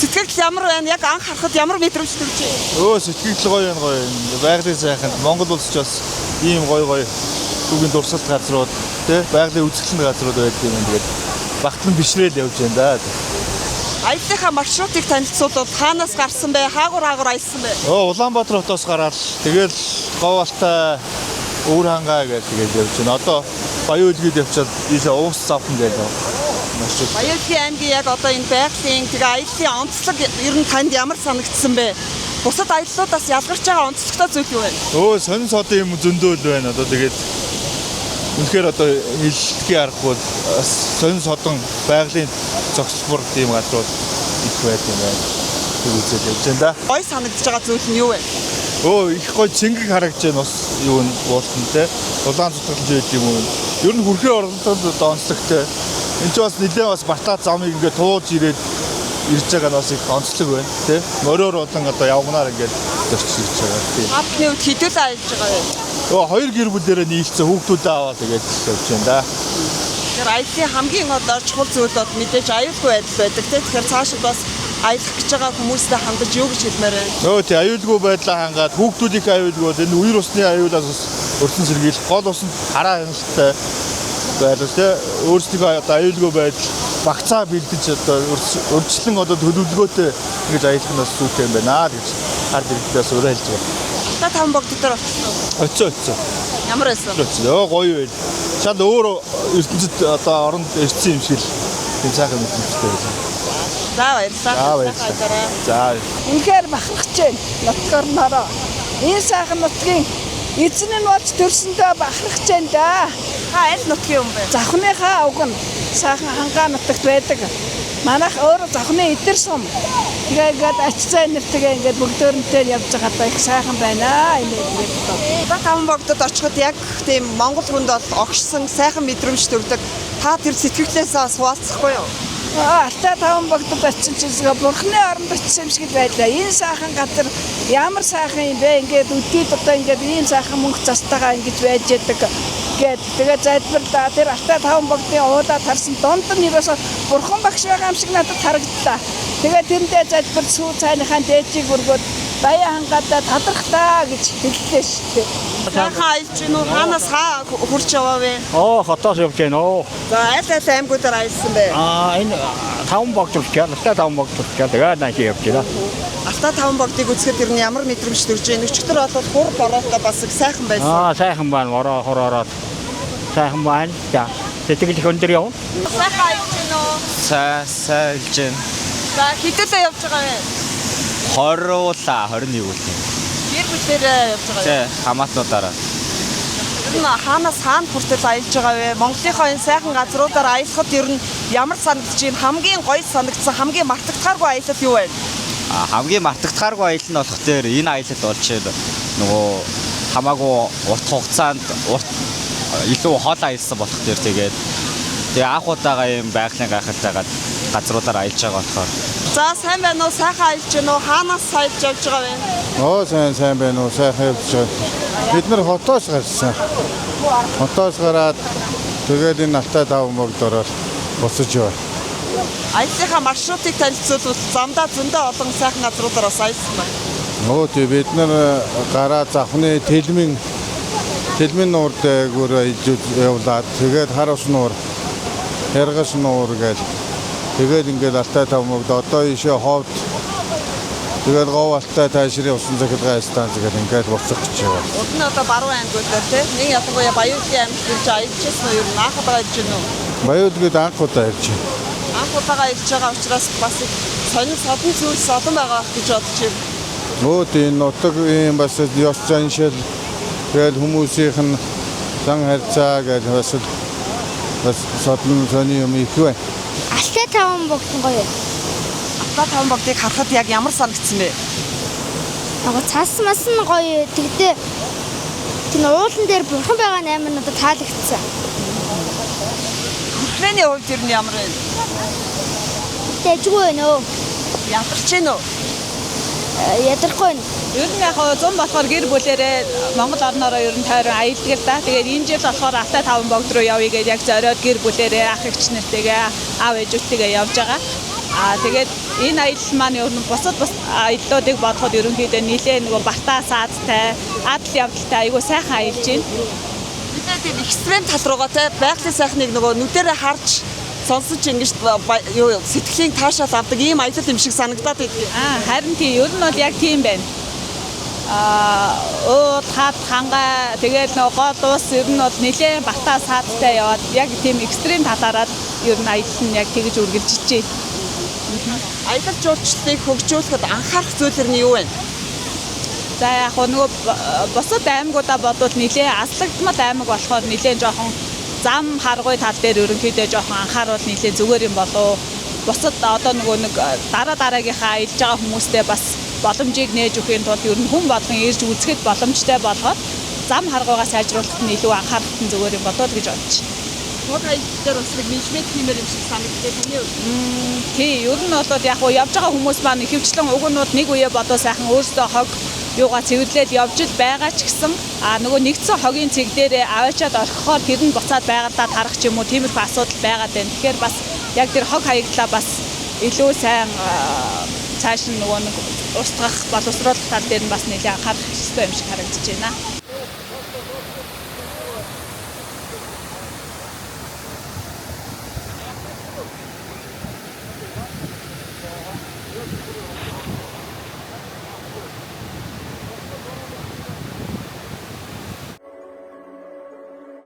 Сэтгэл ямар байна? Яг анх харахад ямар мэдрэмж төрж байна? Сэтгэл гоё гоё. Байгалийн сайхан. Монгол улс ч бас ийм гоё түүгийн дурсгалт газрууд тий байгалийн үзэсгэлэнт газрууд байдаг юм. Тэгээд багтан бишрээл явж байна да. Аяллахаа маршрутыг танилцуулбал хаанаас гарсан бэ? Хаагур аялсан бэ? Улаанбаатар хотоос гараад тэгээд Говьалтай Өвөр хангаа гэж тэгээд явж байна. Одоо Баян-Улгийд явчаад ийшээ Уус завхан гэдэг маршрут. Баян-Улгийн аймгийн яг одоо энэ байгалийн тэгээ аяллаа онцлог ер нь танд ямар санагдсан бэ? Бусад аяллуудаас ялгарч байгаа онцлогтой зүйл юу вэ? Сонин содын юм зөндөөл байна. Одоо тэгээд үнэхээр одоо хэллэхий аргагүй сонин содон байгалийн зохицбор тийм газрууд их байт юм байна. Тэг үзэл явж байна да. Гой санагдаж байгаа зүйл нь юу вэ? Их гой цэнгэг харагдаж байна бас юу н уултан те. Улаан цутгалж байд юм уу. Ер нь хүрхээ оролдоод онцлогтой. Энд ч бас нэлээд бас батаа замыг ингээд тууж ирээд ирж байгаа нь бас их онцлог байна те. Мороор болон одоо явгнаар ингээд зорчиж ирж байгаа тийм. Апны үед хэдүүл аялж байгаа вэ? Хоёр гэр бүлээрээ нийлцээ хүүхдүүдээ аваад тэгээд явж байна да. Тэгэхээр аяллаа хамгийн одоо чухал зүйл бол мэдээж аюулгүй байдал байдаг те. Тэгэхээр цаашид бас аялах гэж байгаа хүмүүстэй хандаж юу гэж хэлмээр байна? Тий аюулгүй байдлаа хангаад хүүхдүүдийн аюулгүй энэ үер усны аюулаас өрсөн сэргийлэх гол усанд хараа хяналттай байлаа те. Өөрсдөө одоо аюулгүй байдал багцаа бэлдэж одоо өрчлөн одоо төлөвлөгөөтэй ингэж аялах нь бас зүйтэй юм байна гэж хард иргэдээс өөрөө хэлж байгаа. Та таван богд дээр очсон. Ямар байсан? Гоё байл. Шал өөр ертөнцид одоо оронд ирсэн юм шиг л тийм сайхан мэдрэмжтэй байсан. За баярлалаа. За. Үнэхээр бахархаж байна. Нутгаар нороо. Энэ сайхан нутгийн эзэн нь болж төрсөндөө бахархаж байна да. Аль нутгийн юм бэ? Завхныхаа уг нь сайхан хангаа нутагт байдаг. Манайх өөрөө завхны эдэр сум. Тэгээд ачцаа нэртэйгээ ингээд бүгдөөрөнтэй явж байгаадаа их сайхан байна. Та таван богдод очиход яг тийм Монгол хүнд бол огшсон сайхан мэдрэмж төрдөг. Та тэр сэтгэлээсээ хуваалцахгүй юу? Алтай таван богдод очсон ч гэсэн бурхны оронд очсон юм шиг байлаа. Энэ сайхан газар ямар сайхан юм бэ? Ингээд өдөрт одоо ингээд ийм сайхан мөнгө цастайгаа ингэж байж яадаг. Тэгээд залбирлаа. Тэр алтай таван богдын уулаад харсан донд нь ерөөсө бурхан багш байгаа юм шиг надад харагдлаа. Тэгээд тэрэндээ залбир сүү цайныхаа дээжийг өргөөд Баян хангаадаа тадрахтаа гэж хэллээ шүү дээ. Сайхан аялж гин үү? Хаанаас хаа хурч яваа вэ? Хотоос явж гин үү. За аль аймагуудаар аялсан бэ? Энэ таван богд урчаа, алтай таван богд урчаа. Тэгээд нааш явж байна. Алтай таван богдыг үзэхэд ер нь ямар мэдрэмж төрж байна? Өчигдөр болоод хур бороотой бас их сайхан байсан. Сайхан байна. Ороод. Сайхан байна. За. Сэтгэл их өндөр явна. Сайхан аялж гин үү? Сайлж гин. За хэдүүлээ явж байгаа вэ? 21 үл. Гэр бүлээрээ явж байгаа. Тий, хамаатнуудаараа. Ер нь хаанаас хаана хүртэл аялж байгаа вэ? Монголынхоо энэ сайхан газруудаар аялахад ер нь ямар санагдаж байна? Хамгийн гоё санагдсан, хамгийн мартагдахааргүй аялал юу вэ? Хамгийн мартагдахааргүй аялал нь болох дээр энэ аялал болж байна. Нөгөө хамаагүй урт хугацаанд илүү хол аялсан болох дээр тэгээ анх удаага юм байгалийн гайхалтай газруудаар аялж байгаа болохоор. За сайн байна уу? Сайхан аялж байна уу? Хаанаас аялж явж байгаа вэ? Сайн байна уу? Сайхан явж байгаа. Бид нар хотоос гарсан. Хотоос гараад тэгээд энэ алтай таван богд ороод буцаж яваа. Аяллахаа маршрутыг танилцуулбал замдаа зөндөө олон сайхан газруудаар бас аялсан байна. Тий бид нар гараа завхны Тэлмэн нуур дээгүүр явлаад тэгээд хар ус нуур, Хэргас нуур гээл тэгээд ингээд алтай таван богд одоо ийшээ ховд тэгээд Говьалтай тайшрын усан захиргааны станц гэдэг ингээд буцах гэж байна. Уг нь одоо баруун аймагуудаар тийм нэг ялангуяа Баян-Улгийн аймагт ирж аялжсэн уу? Ер нь анх удаа ирж байна уу? Баян-Улгийд анх удаа ирж байна. Анх удаага ирж байгаа учраас бас сонин содон зүйлс олон байгаа гэж бодож байна. Тийм нутаг юм бас ёс заншил тэгээд хүмүүсийнх нь зан харьцаа гэдэг бас содон сони юм их байна. Алтай таван богд гоё. Алтай таван богдыг харахад яг ямар санагдсан бэ? Цаас мас нь гоё. Тэгтээ тэр уулан дээр бурхан байгаа наймаа надад таалагдсан. Хүрхлээний хувьд ер нь ямар вэ? Тэжгүй байна уу? Ядарч байна уу? Ядархгүй байна. Ер нь яг зам болохоор гэр бүлээрээ Монгол орноороо ер нь тойрон аялдаг л да. Тэгээд энэ жил болохоор алтай таван богд руу явъя гэж яг зориод гэр бүлээрээ ах эгч нэртэйгээ аав ээжүүдтэйгээ явж байгаа. Тэгээд энэ аялал маань ер нь бусад аяллуудыг бодоход ерөнхийдөө нэлээд нөгөө бартаа саадтай, адал явдалтай айгүй сайхан аялж байна. Тэгээд экстрем тал руугаа те байгалийн сайхныг нөгөө нүдэрээ харж сонсож ингэж сэтгэлийн таашаал авдаг ийм аялал юм шиг санагдаад байдаг. Харин тийм ер нь бол яг тийм байна. Хат хангаа тэгээд нөгөө гол ус ер нь бол нэлээд бартаа саадтай яваад яг тийм экстрем талаараа ер нь аялал нь яг тэгж үргэлжилж байна. Аялал жуулчлалыг хөгжүүлэхэд анхаарах зүйлэр нь юу вэ? За яг нөгөө бусад аймагуудаа бодвол нэлээ аслагдмал аймаг болохоор нэлээ жоохон зам харгуй тал дээр ерөнхийдөө жоохон анхааруул нэлээ зүгээр юм болов. Бусад одоо нөгөө нэг дараагийнхаа аялж байгаа хүмүүстээ бас боломжийг нээж өгөхийн тулд ер нь хүн болгон ирж үзэхэд боломжтой болгоод зам харгуйгаа сайжруулахад нь илүү анхаарах нь зүгээр юм болов гэж бодож байна. Тод аялал дээр бас нэг менежмент хиймээр юм шиг санагддаг таны хувьд. Тий, ер нь бол яг явж байгаа хүмүүс маань ихэвчлэн угнууд нэг үе бодоо сайхан өөрсдөө хог юугаа цэвэрлээд явж л байгаа ч гэсэн нөгөө нэгдсэн хогийн цэг дээр аваачаад орхихоор тэр нь буцаад байгалаа тарах ч юм уу тиймэрхүү асуудал байгаад байна. Тэгэхээр бас яг тэр хог хаягдлаа бас илүү сайн цааш нь нөгөө нэг устгах боловсруулах тал дээр нь бас нэлээд анхаарах хэрэгтэй юм шиг харагдаж байна.